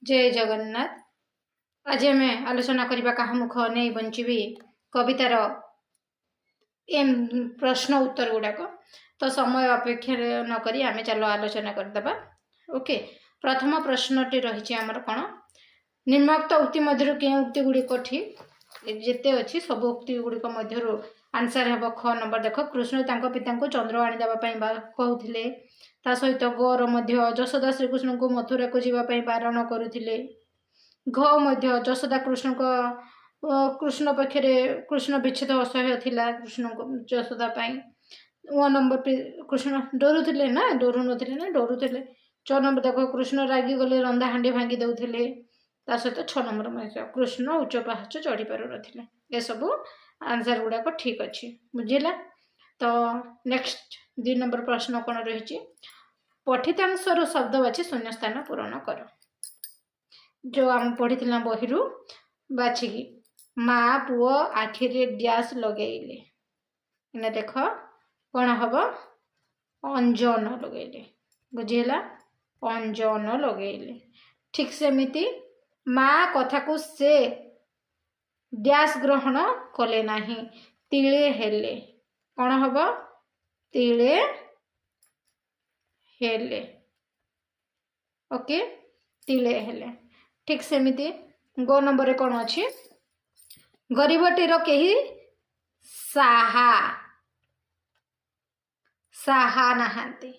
जय जगन्नाथ। आज आम आलोचना करबा कहा मुख नहीं बंचीबी कवितार एम प्रश्न उत्तर गुड़ाक तो समय अपेक्षा नक आम चलो आलोचना करदे। ओके, प्रथम प्रश्नटी रही आमर कौन निम्नोक्त उक्ति मध्य के उक्ति गुड़िक ठीक जिते अच्छी सब उक्ति गुड़िक मध्य आंसर हे ख नंबर। देख कृष्ण तांको पिता को चंद्र आनीदेवाई कहते ता सहित गौर मध्य यशोदा श्रीकृष्ण को मथुरा को जीवाई बारण करुले। घ मध्य यशोदा कृष्ण को कृष्ण पक्षरे कृष्ण विच्छेद असह्य थिला कृष्ण को यशोदा पाई। व नंबर कृष्ण डरुले ना डरु नथिले ना डरुले। 6 नंबर देख कृष्ण रागी गले रंधा हांडी भांगी दौले। ता सहित 6 नंबर मध्य कृष्ण उच्च पाहाच चढ़ी पार नथिले। ये सब आंसर गुड़ाक ठीक अच्छे बुझेगा। तो नेक्स्ट 2 नंबर प्रश्न कौन रही पठितांशर शब्द बाची शून्य स्थान पूरण कर। जो आम पढ़ी बही बाछिकी माँ पुओ आखिरे डैश लगेले इने देख कौन हम अंजन लगेले बुझेगा अंजन लगेले। ठीक सेमिति माँ कथा को से डैश ग्रहण कले नाही तिले हेले कौन हम तिले हेले। ओके तिले हेले। ठीक सेमिति गो नंबर रे कौन अच्छी गरीबटीर कहीं साहा साहा नहांती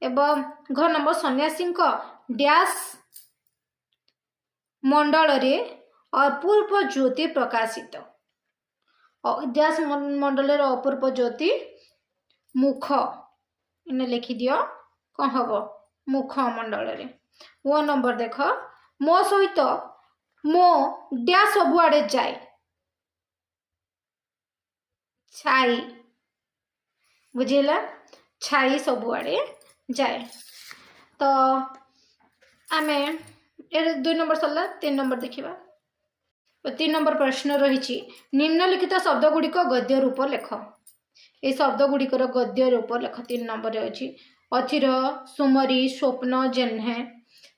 एवं घ नंबर सन्यासी डैश मंडल रे अपूर्व ज्योति प्रकाशित डैश मंडल अपूर्व ज्योति मुख इन्हें लिखि दियो कौन हम मुख मंडल रे। वो नंबर देख मो सहित मो डैश सबुआड़े जाए छाई बुझेला छाई सबुआड़े जाए। तो आम 2 नंबर सरला 3 नंबर देखा। 3 नंबर प्रश्न रही निम्नलिखित शब्द गुड़िक गद्य रूप लेख। ये शब्द गुड़िकर गद्य रूप लेख 3 नंबर अच्छी अथिर सुमरी स्वप्न जेन्हे।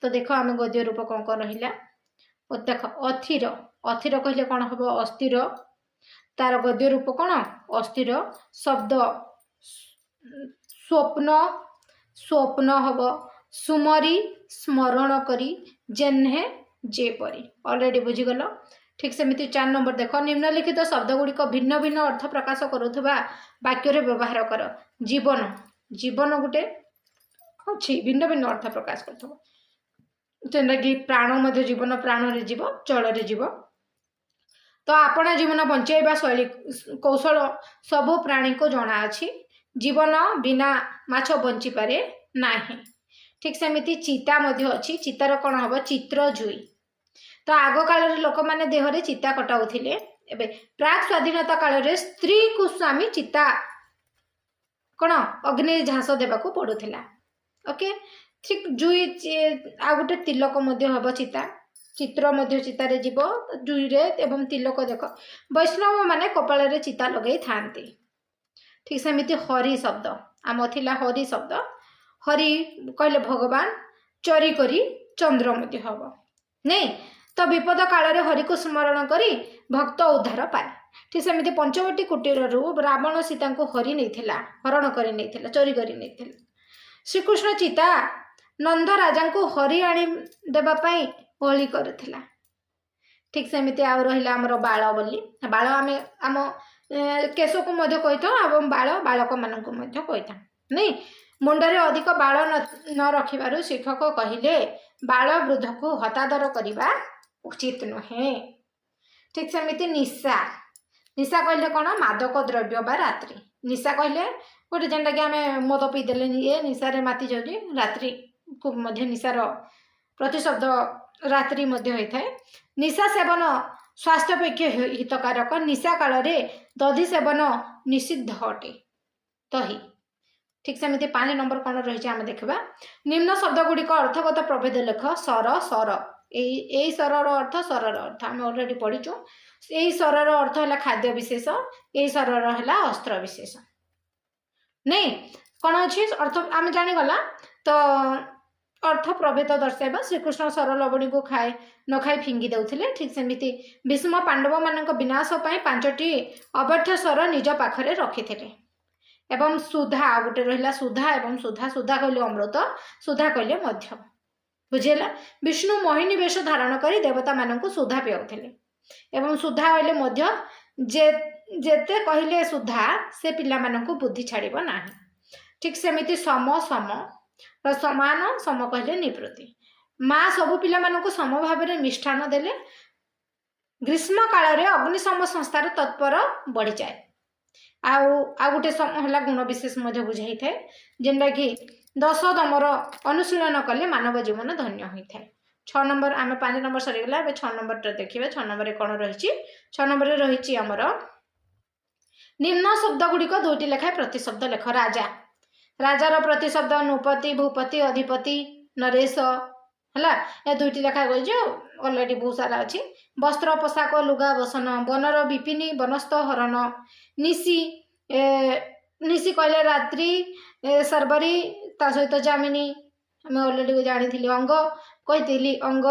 तो देख आम गद्य रूप कौन कौन रहा देख अथिर अथिर कहले कौन हम अस्थिर तार गद्य रूप कौन अस्थिर शब्द स्वप्न स्वप्न हम सुमरी स्मरण करी जेन्हे जेपरी ऑलरेडी बुझीगल। ठीक सेमिति 4 नंबर देख निम्नलिखित शब्द गुड़िक भिन्न भिन्न अर्थ प्रकाश करुवा वाक्य व्यवहार कर। जीवन जीवन गोटे अच्छी भिन्न भिन्न अर्थ प्रकाश कर कि प्राण मध्य जीवन प्राण रे जीव जल रे जीव। तो आपना जीवन बंचाइबा शैली कौशल सबु प्राणी को जना अछि जीवन बिना माछ बंची पारे नाही। ठीक सेमिति चिता मध्य अच्छी चितार कौन हम चित्र जुई। तो आग काल लोक मैंने देहरे चिता कटाउथिले एबे प्राक स्वाधीनता काल रे स्त्री को स्वामी चिता कौन अग्नि झांस देवाक पड़ुथिला। ओके ठीक जुई आ गोटे तिलक मध्य हम चिता चित्र मध्य चितारे जीव जुई रे एवं तिलक देख वैष्णव माने कपाल रे चिता लगे थांती। ठीक सेमिति हरि शब्द आम थिला हरि शब्द हरि कहले भगवान चोरी करी चंद्र मध्य हम नहीं। तो विपद काल रे हरि को स्मरण करी भक्त उद्धार पाए। ठीक सेमिति पंचवटी कुटीर रावण सीता को हरि नहीं हरण करी नहीं चोरी करी नहीं। श्रीकृष्ण चिता नंद राजा को हरि आनी देवाई बलि करुला। ठीक सेमिति आ रहा आमर बाल बोली बाल आम आम केश को मध्य कही था बाल बालक मान कही था नहीं मुंडरे अधिक बाल न रखिबारु शिक्षक कहिले बाल वृद्ध को हतादर करने उचित नुहे। ठीक सेमिति निशा निशा कहले कौन मादक द्रव्य बा रात्रि निशा कहले गोटे जेनटा कि आम मद पीदेले ये निशारे माति जाऊे रात्रि को मध्य निशार प्रतिशब्द रात्रि मध्य होता है। निशा सेवन स्वास्थ्यपेक्ष हितकारक निशा काल रे दधि सेवन निषिद्ध अटे तही। ठीक सेमिति 5 नंबर कौन रही आम देखा निम्न शब्द गुड़िक अर्थगत प्रभेद लेख सर सर यही सरर अर्थ सरर अर्थ आम अलरेडी पढ़ीचु। यही सरर अर्थ है खाद्य विशेष यही सरर है अस्त्र विशेष नहीं कौन अच्छी अर्थ आम जानीगला। तो अर्थ प्रभेद दर्शाइबा श्रीकृष्ण सर लवणी को खाए न खाई फिंगी देउथिले ठीक सेमिति भीष्म पांडव मानक विनाश पई 5टी अव्यर्थ स्वर निज पाखरे रखिथिले एवं सुधा गोटे रहिला सुधा एवं सुधा सुधा कहले अमृत सुधा कहले मध्य बुझेला विष्णु मोहिनी वेश धारण करी देवता मानक सुधा पियाउथिले एवं सुधा कहले मध्य जेते कहले सुधा से पिला मानक बुद्धि छाड़िबो नाही ठीक सेमिति सम सम समान सम कहले निवृत्ति माँ सबु पिला मानक सम भाव में मिष्ठान देले ग्रीष्म काल में अग्निशम संस्थार तत्पर बढ़ी जाए आ गोटे है गुण विशेष बुझाई थाए जेनटा कि 10 दमर अनुशीलन कले मानव जीवन धन्य होता है 6 नंबर आम 5 नंबर सरीगला 6 नंबर देखिए 6 नंबर कौन रही 6 नंबर रही आमर निम्न शब्द गुड़िक 2टी लेखाएं प्रतिशब्द लेख राजा राजार प्रतिशब्द नृपति भूपति अधिपति नरेश है ये 2टी लेखाएं गई अलरेडी बहुत सारा अच्छी वस्त्र पोशाक लुगा बसन बनर विपिनी बनस्थ हरण निशी निशी कहले रात्रि सर्वरी ता सहित जामिनी आम अलरेडी जानी अंग कही अंग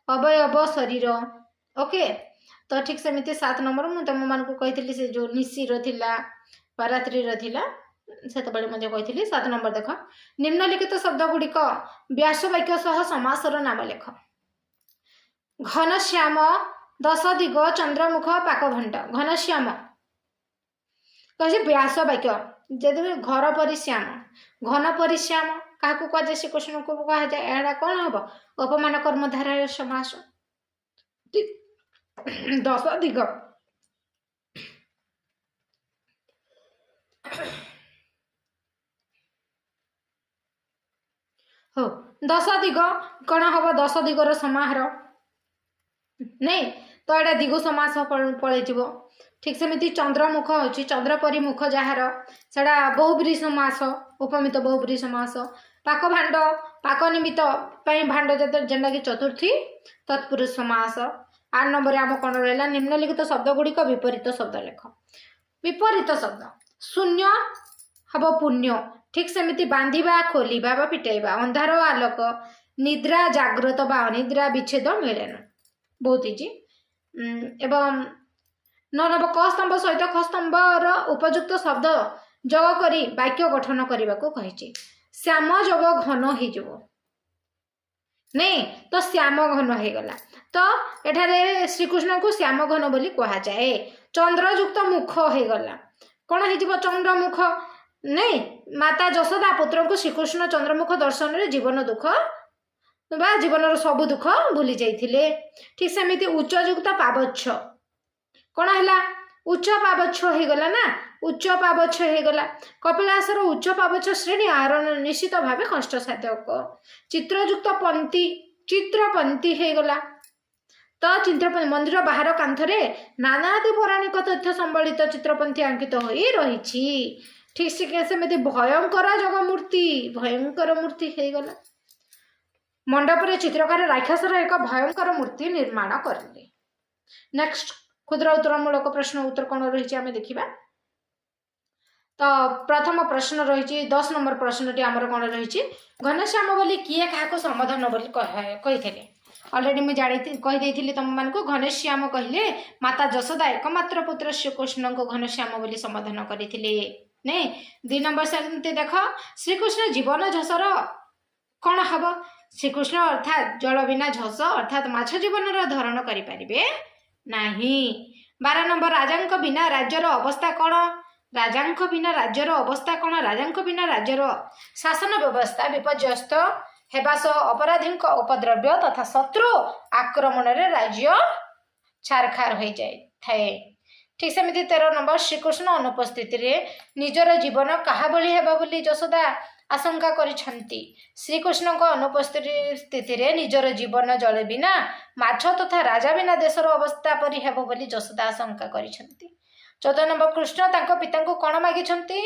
अवयव शरीर ओके तो ठीक सेमती 7 नंबर मुझे तुम मान कही से जो निशी रा रात्रि से कही 7 नंबर देख निम्नलिखित शब्द गुड़िक व्यास वाक्य सह समासर नाम लेख घनश्याम 10 दिग चंद्रमुख पाकघंट घनश्याम कहे व्यास वाक्य जदि घर परिश्याम घन परिश्याम क्या कहुए श्री कृष्ण को कह जाए यह कौन हम अपमान कर्मधारा समास 10 दिग हो 10 दिग कौन हम 10 दिगर समाहार नहीं तो यहाँ दिगु समास पलि ठीक सेमती चंद्रमुख अच्छी चंद्रपरी मुख जार सेटा बहुब्री समास उपमित बहुब्री समास पाक भांड पाक निमित्त भांड जेनटा कि चतुर्थी तत्पुरुष समास 8 नंबर आम कौन रहा निम्नलिखित शब्द गुड़िक विपरीत शब्द लेख विपरीत शब्द शून्य हम पुण्य ठीक सेमती बांधिबा खोलिबा बा पिटाइबा अंधार आलोक निद्रा जाग्रत बा अनिद्रा विच्छेद मिलेन बहुत इजी एवं 9 नंबर क स्तंभ सहित ख स्तंभर उपयुक्त शब्द जोग करी वाक्य गठन करने को कही श्याम जोग घन हो नहीं तो श्याम घन हो गला तो एठारे श्रीकृष्ण को श्याम घन बोली कहा जाए चंद्रयुक्त मुख हो गला कौन हो चंद्रमुख नहीं माता जशोदा पुत्र को श्रीकृष्ण चंद्रमुख दर्शन रे जीवन दुख बा जीवन सबु दुख भूली जाइथिले ठीक सेमिति उच्चयुक्त पावच्छ कौन है उच्च पावच्छ हो गला ना उच्च पावच्छ हो गला कपिलासर उच्च पावच्छ श्रेणी आरोहण निश्चित भाव कष्ट साधक चित्रयुक्त पंक्ति चित्रपंक्ति हो गला तो चित्रपंक्ति मंदिर बाहर कांथरे नानादि पौराणिक तथ्य संबलित चित्रपंक्ति अंकित हो रही ठीक से भयंकर जग मूर्ति भयंकर मूर्ति हो गला मंडप चित्रकार राक्षसर एक भयंकर मूर्ति निर्माण करें नेक्स्ट क्षुद्र उत्तरमूलक प्रश्न उत्तर कौन रही आम देखा तो प्रथम प्रश्न रही 10 नंबर प्रश्न आमर कौन रही घनश्याम बोली किए क्या समाधान बोली कही अलरेडी मुझे जानी कहीदे तुम मान को घनश्याम कहले माता जशोदा एकमात्र पुत्र श्रीकृष्ण को घनश्याम बोली समाधान करते नहीं 2 नंबर से देख श्रीकृष्ण जीवन झसर कौन हम श्रीकृष्ण अर्थात जल बिना झस अर्थात माछ जीवन धारण करें नहीं 12 नंबर राजा बिना राज्यर अवस्था कौन राजा बिना राज्यर अवस्था कौन राजा बिना राज्यर शासन व्यवस्था विपर्यस्त हेबा सह अपराधी उपद्रव्य तथा शत्रु आक्रमण रे राज्य छारखार हो जाए ठीक सेमती 13 नंबर श्रीकृष्ण अनुपस्थित निजर जीवन कहा भली हेबा बोली जशोदा आशंका करिछंती श्रीकृष्ण अनुपस्थिति निजर जीवन जल बिना माछ तथा राजा बिना देशर अवस्था परी हेब बोली जशोदा आशंका करिछंती 14 नंबर कृष्ण तांको पिता को कौन मागिछंती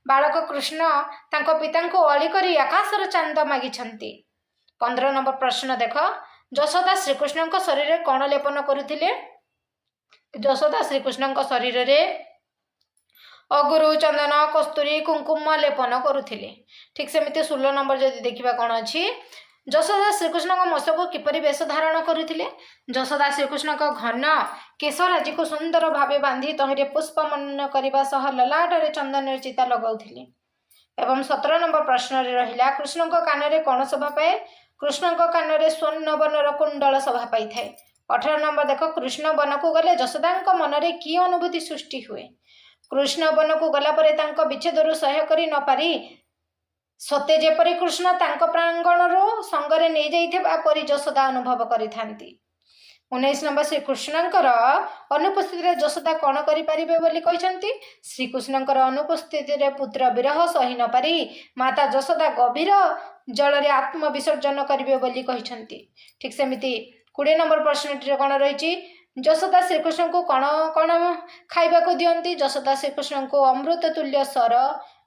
बालक कृष्ण तांको पिता को अली करी आकाशर चांद मागिछंती 15 नंबर प्रश्न देख जशोदा श्रीकृष्ण शरीर में कौन लेपन करुथिले जशोदा श्रीकृष्ण शरीर में अगुरु चंदन कस्तूरी कुंकुम लेपन करुथिले ठीक सेमती 16 नंबर जदि देखा कौन अच्छी ଯଶୋଦା ଶ୍ରୀକୃଷ୍ଣଙ୍କ ମସ୍ତକୁ କିପରି ବେଶ ଧାରଣ କରୁଥିଲେ? ଯଶୋଦା ଶ୍ରୀକୃଷ୍ଣଙ୍କ ଘନ କେଶରାଜିକୁ ସୁନ୍ଦର ଭାବେ ବାନ୍ଧି ତହିଁରେ ପୁଷ୍ପ ମନନ କରିବା ସହ ଲଲାଟରେ ଚନ୍ଦନରେ ଚିତା ଲଗାଉଥିଲେ। ଏବଂ 17 ନମ୍ବର ପ୍ରଶ୍ନରେ ରହିଲା, କୃଷ୍ଣଙ୍କ କାନରେ କଣ ଶୋଭା ପାଏ? କୃଷ୍ଣଙ୍କ କାନରେ ସ୍ୱର୍ଣ୍ଣ ବର୍ଣ୍ଣର କୁଣ୍ଡଳ ଶୋଭା ପାଇଥାଏ। 18 ନମ୍ବର ଦେଖ, କୃଷ୍ଣ ବନକୁ ଗଲେ ଯଶୋଦାଙ୍କ ମନରେ କି ଅନୁଭୂତି ସୃଷ୍ଟି ହୁଏ? କୃଷ୍ଣ ବନକୁ ଗଲା ପରେ ତାଙ୍କ ବିଚ୍ଛେଦରୁ ସହ୍ୟ କରି ନ ପାରି ସତେ ଯେପରି କୃଷ୍ଣ ତାଙ୍କ ପ୍ରାଙ୍ଗଣରୁ ସଙ୍ଗରେ ନେଇଯାଇଥିବା ପରି ଯଶୋଦା ଅନୁଭବ କରିଥାନ୍ତି। 19 ନମ୍ବର, ଶ୍ରୀକୃଷ୍ଣଙ୍କର ଅନୁପସ୍ଥିତିରେ ଯଶୋଦା କଣ କରିପାରିବେ ବୋଲି କହିଛନ୍ତି? ଶ୍ରୀକୃଷ୍ଣଙ୍କର ଅନୁପସ୍ଥିତିରେ ପୁତ୍ର ବିରହ ସହି ନ ପାରି ମାତା ଯଶୋଦା ଗଭୀର ଜଳରେ ଆତ୍ମବିସର୍ଜନ କରିବେ ବୋଲି କହିଛନ୍ତି। ଠିକ୍ ସେମିତି 20 ନମ୍ବର ପ୍ରଶ୍ନଟିରେ କଣ ରହିଛି? ଯଶୋଦା ଶ୍ରୀକୃଷ୍ଣଙ୍କୁ କଣ କଣ ଖାଇବାକୁ ଦିଅନ୍ତି? ଯଶୋଦା ଶ୍ରୀକୃଷ୍ଣଙ୍କୁ ଅମୃତ ତୁଲ୍ୟ ସର,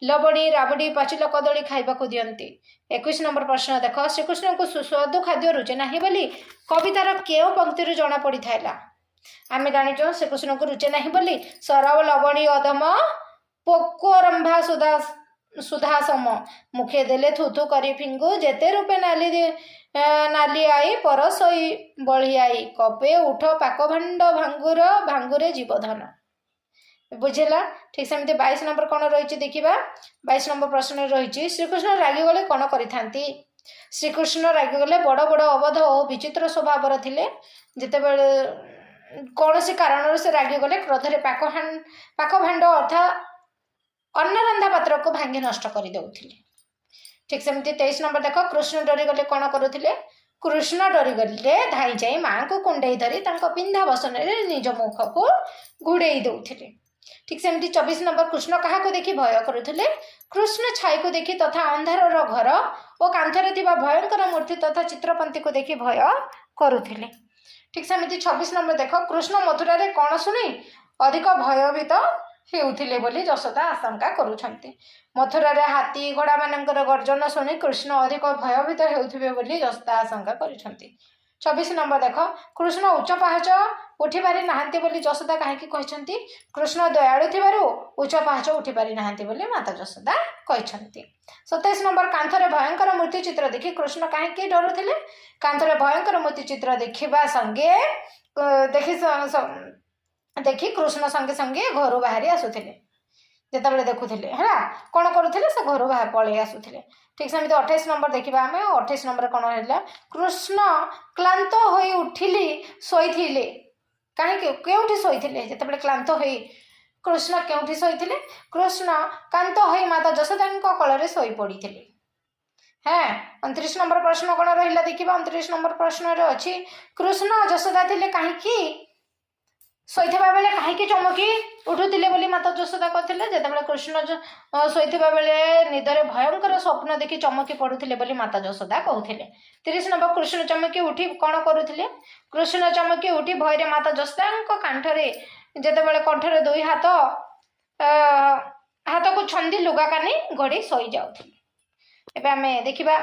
ଲବଣୀ, ରାବଡି, ପାଚିଲା କଦଳୀ ଖାଇବାକୁ ଦିଅନ୍ତି। 21 ନମ୍ବର ପ୍ରଶ୍ନ ଦେଖ, ଶ୍ରୀକୃଷ୍ଣଙ୍କୁ ସୁସ୍ୱାଦୁ ଖାଦ୍ୟ ରୁଚେ ନାହିଁ ବୋଲି କବିତାର କେଉଁ ପଂକ୍ତିରୁ ଜଣା ପଡ଼ିଥିଲା? ଆମେ ଜାଣିଛୁ ଶ୍ରୀକୃଷ୍ଣଙ୍କୁ ରୁଚେ ନାହିଁ ବୋଲି ସର, ଲବଣୀ, ଅଧମ, ପୋକରମ୍ଭା ସୁଧା ସମ ମୁଖେ ଦେଲେ ଥୁଥୁ କରି ଫିଙ୍ଗୁ, ଯେତେ ରୂପେ ନାଲି ଆଇ ପରଶଇ ବଳିଆଇ, କପେ ଉଠ ପାକ ଭାଣ୍ଡ ଭାଙ୍ଗୁରେ ଜୀବଧନ। ବୁଝିଲା? ଠିକ୍ ସେମିତି 22 ନମ୍ବର କଣ ରହିଛି ଦେଖିବା। 22 ନମ୍ବର ପ୍ରଶ୍ନରେ ରହିଛି, ଶ୍ରୀକୃଷ୍ଣ ରାଗିଗଲେ କଣ କରିଥାନ୍ତି? ଶ୍ରୀକୃଷ୍ଣ ରାଗିଗଲେ ବଡ଼ ବଡ଼ ଅବଧ ଓ ବିଚିତ୍ର ସ୍ୱଭାବର ଥିଲେ। ଯେତେବେଳେ କୌଣସି କାରଣରୁ ସେ ରାଗିଗଲେ କ୍ରୋଧରେ ପାକ ଭାଣ୍ଡ ଅର୍ଥାତ୍ ଅନ୍ନରନ୍ଧା ପାତ୍ରକୁ ଭାଙ୍ଗି ନଷ୍ଟ କରିଦେଉଥିଲେ। ଠିକ୍ ସେମିତି 23 ନମ୍ବର ଦେଖ, କୃଷ୍ଣ ଡରିଗଲେ କଣ କରୁଥିଲେ? କୃଷ୍ଣ ଡରିଗଲେ ଧାଇଁ ଯାଇ ମାଙ୍କୁ କୁଣ୍ଡେଇ ଧରି ତାଙ୍କ ପିନ୍ଧା ବସନରେ ନିଜ ମୁଖକୁ ଘୋଡ଼େଇ ଦେଉଥିଲେ। ଠିକ୍ ସେମିତି 24 ନମ୍ବର, କୃଷ୍ଣ କାହାକୁ ଦେଖି ଭୟ କରୁଥିଲେ? କୃଷ୍ଣ ଛାଇକୁ ଦେଖି ତଥା ଅନ୍ଧାରର ଘର ଓ କାନ୍ଥରେ ଥିବା ଭୟଙ୍କର ମୂର୍ତ୍ତି ତଥା ଚିତ୍ରପନ୍ତୀକୁ ଦେଖି ଭୟ କରୁଥିଲେ। ଠିକ୍ ସେମିତି 26 ନମ୍ବର ଦେଖ, କୃଷ୍ଣ ମଥୁରାରେ କଣ ଶୁଣି ଅଧିକ ଭୟଭୀତ ହେଉଥିଲେ ବୋଲି ଯଶୋଦା ଆଶଙ୍କା କରୁଛନ୍ତି? ମଥୁରାରେ ହାତୀ ଘୋଡ଼ା ମାନଙ୍କର ଗର୍ଜନ ଶୁଣି କୃଷ୍ଣ ଅଧିକ ଭୟଭୀତ ହେଉଥିବେ ବୋଲି ଯଶୋଦା ଆଶଙ୍କା କରିଛନ୍ତି। 24 ନମ୍ବର ଦେଖ, କୃଷ୍ଣ ଉଚ୍ଚ ପାହାଚ ଉଠି ପାରି ନାହାନ୍ତି ବୋଲି ଯଶୋଦା କାହିଁକି କହିଛନ୍ତି? କୃଷ୍ଣ ଦୟାଳୁ ଥିବାରୁ ଉଚ୍ଚ ପାହାଚ ଉଠି ପାରି ନାହାନ୍ତି ବୋଲି ମାତା ଯଶୋଦା କହିଛନ୍ତି। 27 ନମ୍ବର, କାନ୍ଥରେ ଭୟଙ୍କର ମୂର୍ତ୍ତି ଚିତ୍ର ଦେଖି କୃଷ୍ଣ କାହିଁକି ଡରୁଥିଲେ? କାନ୍ଥରେ ଭୟଙ୍କର ମୂର୍ତ୍ତି ଚିତ୍ର ଦେଖି କୃଷ୍ଣ ସଙ୍ଗେ ସଙ୍ଗେ ଘରୁ ବାହାରି ଆସୁଥିଲେ। ଯେତେବେଳେ ଦେଖୁଥିଲେ ହେଲା କଣ କରୁଥିଲେ? ସେ ଘରୁ ପଳେଇ ଆସୁଥିଲେ। ଠିକ୍ ସେମିତି 28 ନମ୍ବର ଦେଖିବା ଆମେ। 28 ନମ୍ବର କଣ ହେଲା? କୃଷ୍ଣ କ୍ଳାନ୍ତ ହୋଇ ଶୋଇଥିଲେ। କାହିଁକି? କେଉଁଠି ଶୋଇଥିଲେ? ଯେତେବେଳେ କ୍ଳାନ୍ତ ହୋଇ କୃଷ୍ଣ କେଉଁଠି ଶୋଇଥିଲେ? କୃଷ୍ଣ କ୍ଳାନ୍ତ ହୋଇ ମାତା ଯଶୋଦାଙ୍କ କୋଳରେ ଶୋଇ ପଡ଼ିଥିଲେ। 29 ନମ୍ବର ପ୍ରଶ୍ନ କଣ ରହିଲା ଦେଖିବା। 29 ନମ୍ବର ପ୍ରଶ୍ନରେ ଅଛି, କୃଷ୍ଣ ଯଶୋଦା ଥିଲେ କାହିଁକି ଶୋଇଥିବା ବେଳେ କାହିଁକି ଚମକି ଉଠୁଥିଲେ ବୋଲି ମାତା ଯଶୋଦା କହିଥିଲେ? ଯେତେବେଳେ କୃଷ୍ଣ ଶୋଇଥିବା ବେଳେ ନିଦରେ ଭୟଙ୍କର ସ୍ୱପ୍ନ ଦେଖି ଚମକି ପଡୁଥିଲେ ବୋଲି ମାତା ଯଶୋଦା କହୁଥିଲେ। 30 ନମ୍ବର, କୃଷ୍ଣ ଚମକି ଉଠି କଣ କରୁଥିଲେ? କୃଷ୍ଣ ଚମକି ଉଠି ଭୟରେ ମାତା ଯଶୋଦାଙ୍କ ଯେତେବେଳେ କଣ୍ଠରେ ଦୁଇ ହାତକୁ ଛନ୍ଦି ଲୁଗା କାନି ଘୋଡ଼ି ଶୋଇ ଯାଉଥିଲେ। ଏବେ ଆମେ ଦେଖିବା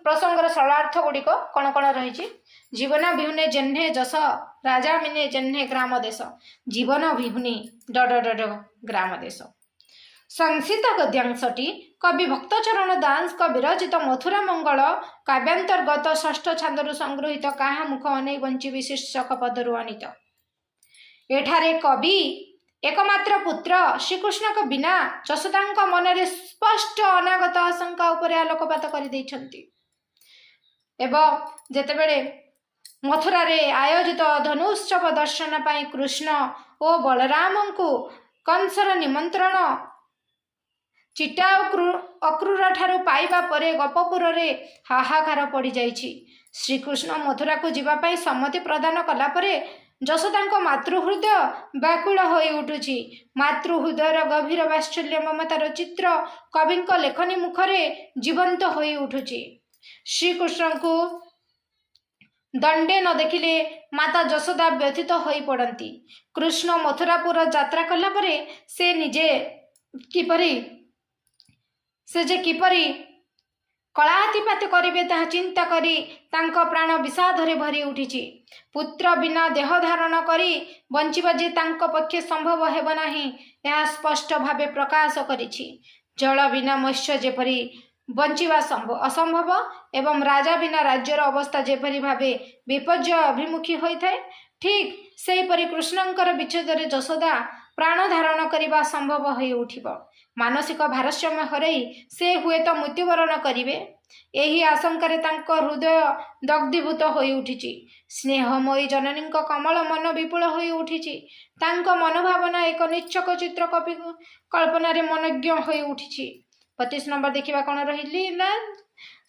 ପ୍ରସଙ୍ଗର ସରଳାର୍ଥ ଗୁଡ଼ିକ କଣ କଣ ରହିଛି। ଜୀବନ ବିହୁନେ ଜେହ୍ନେ ଯଶ, ରାଜା ମିନେ ଜେହ୍ନେ ଗ୍ରାମ ଦେଶ, ଜୀବନ ବିହୁନେ ଗ୍ରାମ ଦେଶ। ସଂସ୍କୃତ ଗଦ୍ୟାଂଶଟି କବି ଭକ୍ତଚରଣ ଦାସଙ୍କ ବିରଚିତ ମଥୁରା ମଙ୍ଗଳ କାବ୍ୟାନ୍ତର୍ଗତ ଷଷ୍ଠ ଛାନ୍ଦରୁ ସଂଗୃହୀତ କାହା ମୁଖ ଅନେଇ ବଞ୍ଚିବି ଶୀର୍ଷକ ପଦରୁ ଆଣିତ। ଏଠାରେ କବି एकमात्र पुत्र श्रीकृष्ण बिना यशोदा मनरे स्पष्ट अनागत आशंका उपरे आलोकपात कर जेतेबेले मथुरा रे आयोजित धनुष्चव दर्शन पाई कृष्ण और बलराम को कंसर निमंत्रण चिटा अक्रूर ठारू पाइबा परे गपपुर रे हाहाकार पड़ जाइछि। श्रीकृष्ण मथुरा को जीवापाई सम्मति प्रदान कला परे यशोदा मातृहृदय व्याकुल हो उठुछि। मातृहृदयर गभीर वात्सल्य ममतार चित्र कवि लेखनी मुखरे जीवंत हो उठुछि। श्रीकृष्ण को दंडे न देखिले माता यशोदा व्यथित हो पड़ती। कृष्ण मथुरापुर यात्रा कला परे से निजे किपरि कलातिपात करेंगे ताहा चिंता करी तांको प्राण विषादरे भरी उठिछि। पुत्र बिना देह धारण करी बंचिबा जे तांको पक्षे संभव हेब नाही यह स्पष्ट भावे प्रकाश करिछि। जल बिना मत्स्य जेपरि बंचिवा असंभव एवं राजा बिना राज्यर अवस्था जेपरी भावे विपर्य अभिमुखी होता है ठीक सेहीपरि कृष्णंकर विच्छेदरे जशोदा प्राण धारण करने संभव हो उठिब। मानसिक भारसाम्य हरई से हुए तो मृत्युवरण करिवे एही आशंकारे तांको हृदय दग्धीभूत हो उठिछि। स्नेहमयी जननी कमल मन विपुल हो उठिछि। तांको मनोभावना एक निच्छक चित्र कपि कल्पना मनज्ञ हो उठिछि। 25 नंबर देखिबा कोन रहिली ना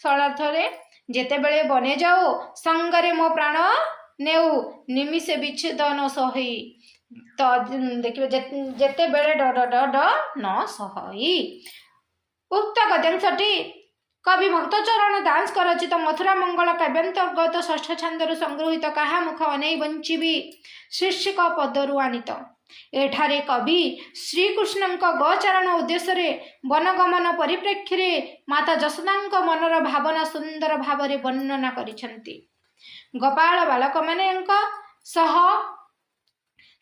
सरलार्थरे जेतेबेले बने जाओ संगरे मो प्राण नेउ निमिषे विच्छेद न सही तो देखिए जेतेबेले ड ड ड ड न सही। उक्त गद्यांशटी कवि भक्तचरण दास रचित मथुरा मंगल काव्यांतर्गत षष्ठ छंदरु संगृहित कहा मुख अनै बंचिबी शीर्षक पदरु आनीत। एठारे कवि श्रीकृष्ण गोचरण उद्देश्य वनगमन परिप्रेक्षी माता जशोदा मनर भावना सुंदर भाव वर्णना करिसेंति। गोपाल बालक माने सह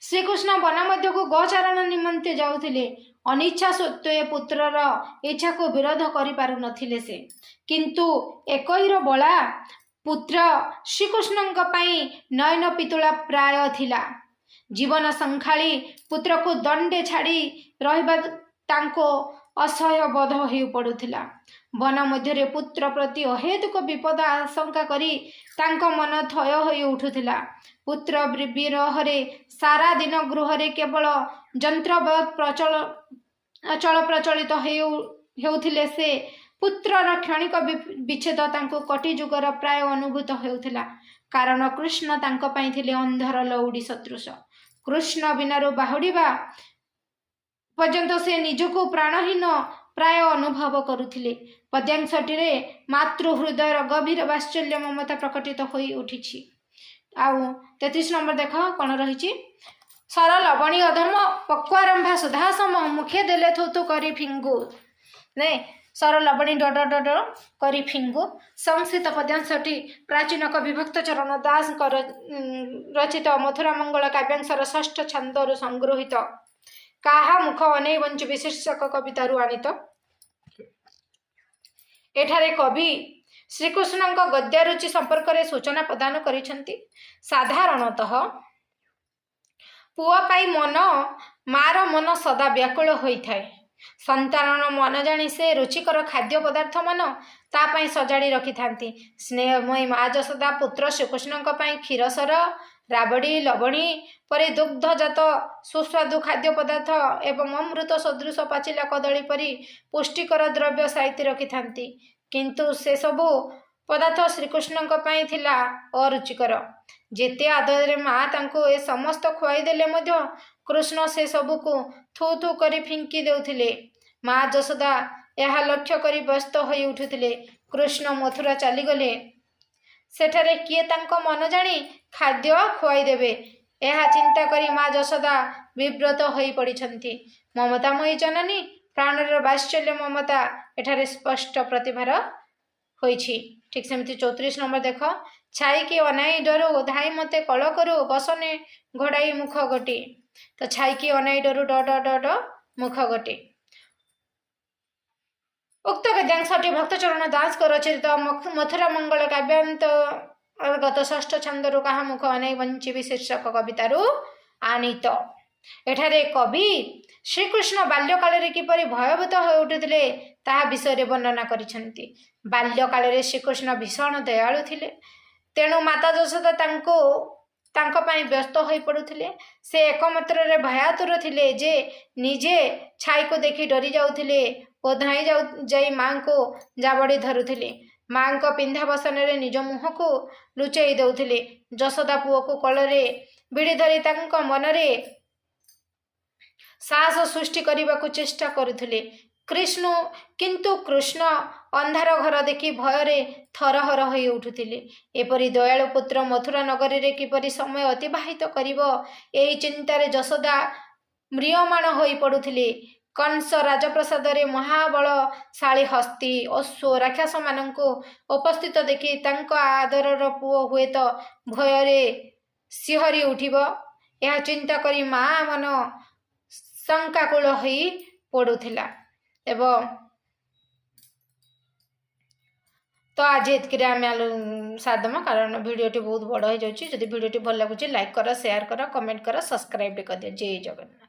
श्रीकृष्ण वन मध्य को गोचारण निमंते जाउथिले। अनिच्छा सत्वे पुत्रर इच्छा को विरोध करि पारु नथिले से किंतु एकहिर बला पुत्र श्रीकृष्ण पई नयन पितुला प्राय थिला। जीवन संखाली पुत्र को दंडे छाड़ी रहिबा तांको असह्य बोध हो पड़ुथिला। वन मध्य पुत्र प्रति अहेतुक विपद आशंका करी तांको मन थय हो उठुथिला। पुत्र विरहरे सारा दिन गृहरे केवल यंत्रवत अचल प्रचलित हेउथिले से पुत्रर क्षणिक विच्छेद तांको कटि जुगर प्राय अनुभूत हेउथिला। कारण कृष्ण तांको पई थिले अंधार लौड़ी सदृश। कृष्ण बिनारू बाहुड़ीबा पर्यंत से निजको प्राणहीन प्राय अनुभव करुथिले। पद्यांशटीरे मातृहृदयर गभीर वात्सल्य ममता प्रकटित होई उठिछि। आउ 33 नंबर देख कौन रही। सरल बणी अधम पक्वारंभा सुधासम मुखे देले थोतु करी फिंगु ने सरल बणी ड ड ड करी फिंगु। संस्कृत पद्यांशटी प्राचीन कवि भक्तचरण दास रचित मथुरा मंगल काव्यांशर षष्ठ छंदरु संगृहित काहा मुख अनै बंच विशीर्षक कवितारु आनीत। एठारे कवि श्रीकृष्ण गद्यारुचि संपर्क में सूचना प्रदान करिसेंति। साधारणतः पुआ पाई मन मार मन सदा व्याकुल होता है। संतान मन जानी से रुचिकर खाद्य पदार्थ मन तापाई सजाड़ी रखि थांती। स्नेहमयी माँ जशोदा पुत्र श्रीकृष्ण क्षीरसर राबड़ी लवणी परी दुग्धजात सुस्वादु खाद्य पदार्थ एवं अमृत सदृश पाचिला कदली परी पुष्टिकर द्रव्य साइती रखि थांती। किंतु से सबु पदार्थ श्रीकृष्ण थिला अरुचिकर। जेते आदर माँ तांको ए समस्त खुआई देले मध्य कृष्ण से सबू को थू थू करी फिंकी देउथिले। माँ जशोदा यह लक्ष्य करी व्यस्त होई उठुथिले। कृष्ण मथुरा चलीगले। सेठारे किए तांको मन जानी खाद्य खुआई देबे यह चिंता करी माँ जशोदा विव्रत होई पड़िछंती। ममतामयी जननी प्राणर वात्सल्य ममता एठारे स्पष्ट प्रतिभार होइछि। ठीक सेमती 34 नंबर देख। छाई की अनाई डरू धाई मते कल करू बसने घोड़ाई मुख गटी। तो छाई की अनाई डरू ड ड ड ड मुख गटी। उक्त गद्यांशटी भक्तचरण दास रचित मथुरा मंगल काव्यांतर्गत षष्ठ छंदरु कहा मुख अनै बंचिबी शीर्षक कवितारु आनीत। एठारे कवि श्रीकृष्ण बाल्यकाल किपरि भयभूत हो उठुथिले ताहा विषय वर्णना करिसेंति। बाल्यकाल श्रीकृष्ण भीषण दयालु थिले। तेणु माता जशोदा तांको पाई व्यस्त हो पड़ुथिले। से एकमात्र भयातुर थिले जे निजे छाई को देखि डरी जाउथिले ओ धाई जाई माँ को जाबड़ी धरुथिले। माँ को पिंधा बसन निज मुह को लुचई देउथिले। जशोदा पुओ को कलरे भिड़ी धरी तांको मनरे साहस सृष्टि करने को चेष्टा करुथिले। किंतु कृष्ण अंधार घर देखि भयरे थरहर होई उठुथिले। एपरी दयालु पुत्र मथुरा नगरी रे किपरि समय अतिबाहित करिवो एही चिंतारे जशोदा म्रियमाण होई पड़ुथिले। कंस राजप्रसाद रे महाबलशाली हस्ती अश्व राक्षस मानंको उपस्थित देखि तांको आदरर पुओ हुए तो भयरे सिहरी उठिबो यह चिंता करी माँ मन शंकाकुल होई पड़ुथिला। एवं तो आज एतक आम सारदेमा कारण भिडटी बहुत बड़ हो जाऊँगी। जदि भिडटी भल लगुच लाइक कर शेयर कर कमेंट कर सब्सक्राइब कर दियो। जय जगन्नाथ।